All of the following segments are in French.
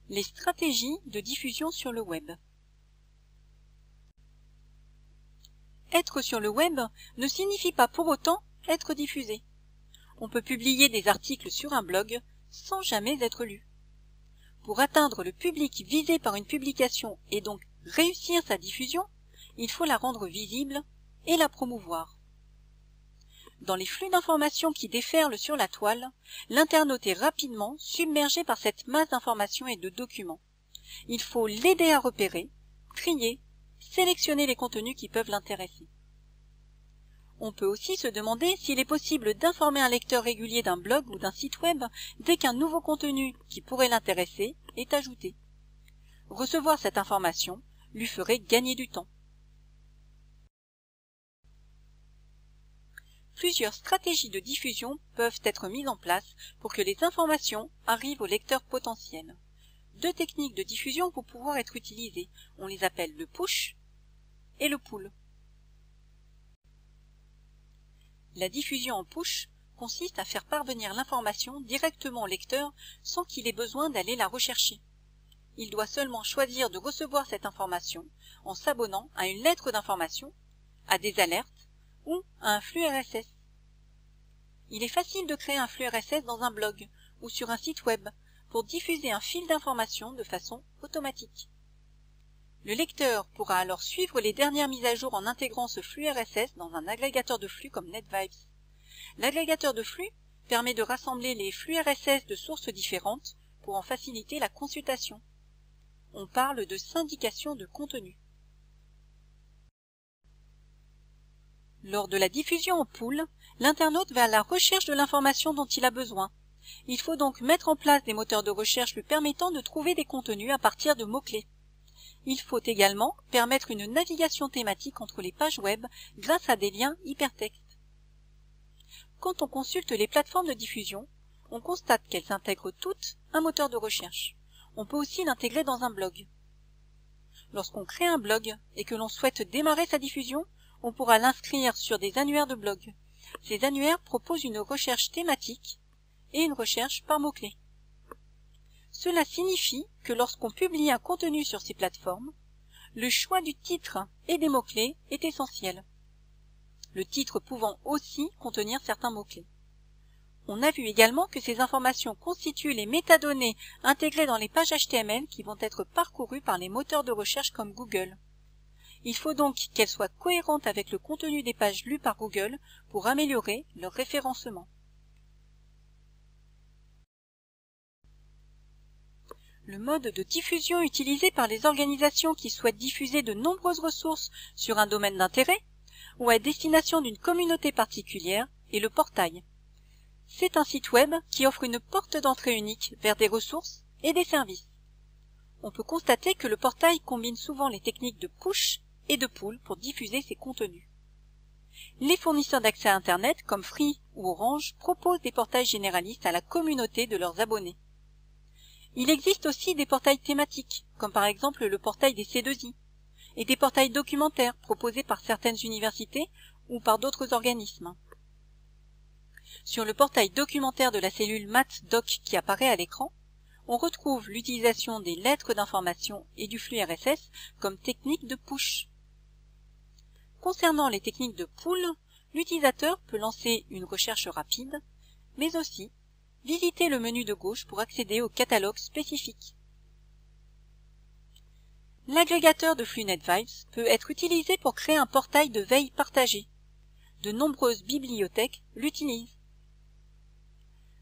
Les stratégies de diffusion sur le web. Être sur le web ne signifie pas pour autant être diffusé. On peut publier des articles sur un blog sans jamais être lu. Pour atteindre le public visé par une publication et donc réussir sa diffusion, il faut la rendre visible et la promouvoir. Dans les flux d'informations qui déferlent sur la toile, l'internaute est rapidement submergé par cette masse d'informations et de documents. Il faut l'aider à repérer, trier, sélectionner les contenus qui peuvent l'intéresser. On peut aussi se demander s'il est possible d'informer un lecteur régulier d'un blog ou d'un site web dès qu'un nouveau contenu qui pourrait l'intéresser est ajouté. Recevoir cette information lui ferait gagner du temps. Plusieurs stratégies de diffusion peuvent être mises en place pour que les informations arrivent aux lecteurs potentiels. Deux techniques de diffusion vont pouvoir être utilisées. On les appelle le push et le pull. La diffusion en push consiste à faire parvenir l'information directement au lecteur sans qu'il ait besoin d'aller la rechercher. Il doit seulement choisir de recevoir cette information en s'abonnant à une lettre d'information, à des alertes ou à un flux RSS. Il est facile de créer un flux RSS dans un blog ou sur un site web pour diffuser un fil d'informations de façon automatique. Le lecteur pourra alors suivre les dernières mises à jour en intégrant ce flux RSS dans un agrégateur de flux comme NetVibes. L'agrégateur de flux permet de rassembler les flux RSS de sources différentes pour en faciliter la consultation. On parle de syndication de contenu. Lors de la diffusion en pool, l'internaute va à la recherche de l'information dont il a besoin. Il faut donc mettre en place des moteurs de recherche lui permettant de trouver des contenus à partir de mots-clés. Il faut également permettre une navigation thématique entre les pages web grâce à des liens hypertextes. Quand on consulte les plateformes de diffusion, on constate qu'elles intègrent toutes un moteur de recherche. On peut aussi l'intégrer dans un blog. Lorsqu'on crée un blog et que l'on souhaite démarrer sa diffusion, on pourra l'inscrire sur des annuaires de blog. Ces annuaires proposent une recherche thématique et une recherche par mots-clés. Cela signifie que lorsqu'on publie un contenu sur ces plateformes, le choix du titre et des mots-clés est essentiel. Le titre pouvant aussi contenir certains mots-clés. On a vu également que ces informations constituent les métadonnées intégrées dans les pages HTML qui vont être parcourues par les moteurs de recherche comme Google. Il faut donc qu'elles soient cohérentes avec le contenu des pages lues par Google pour améliorer leur référencement. Le mode de diffusion utilisé par les organisations qui souhaitent diffuser de nombreuses ressources sur un domaine d'intérêt ou à destination d'une communauté particulière est le portail. C'est un site web qui offre une porte d'entrée unique vers des ressources et des services. On peut constater que le portail combine souvent les techniques de push et de pull pour diffuser ses contenus. Les fournisseurs d'accès à Internet comme Free ou Orange proposent des portails généralistes à la communauté de leurs abonnés. Il existe aussi des portails thématiques, comme par exemple le portail des C2I, et des portails documentaires proposés par certaines universités ou par d'autres organismes. Sur le portail documentaire de la cellule MathDoc qui apparaît à l'écran, on retrouve l'utilisation des lettres d'information et du flux RSS comme technique de push. Concernant les techniques de pull, l'utilisateur peut lancer une recherche rapide, mais aussi visiter le menu de gauche pour accéder au catalogue spécifique. L'agrégateur de flux NetVibes peut être utilisé pour créer un portail de veille partagé. De nombreuses bibliothèques l'utilisent.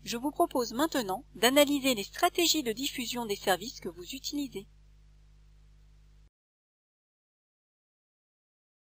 Je vous propose maintenant d'analyser les stratégies de diffusion des services que vous utilisez.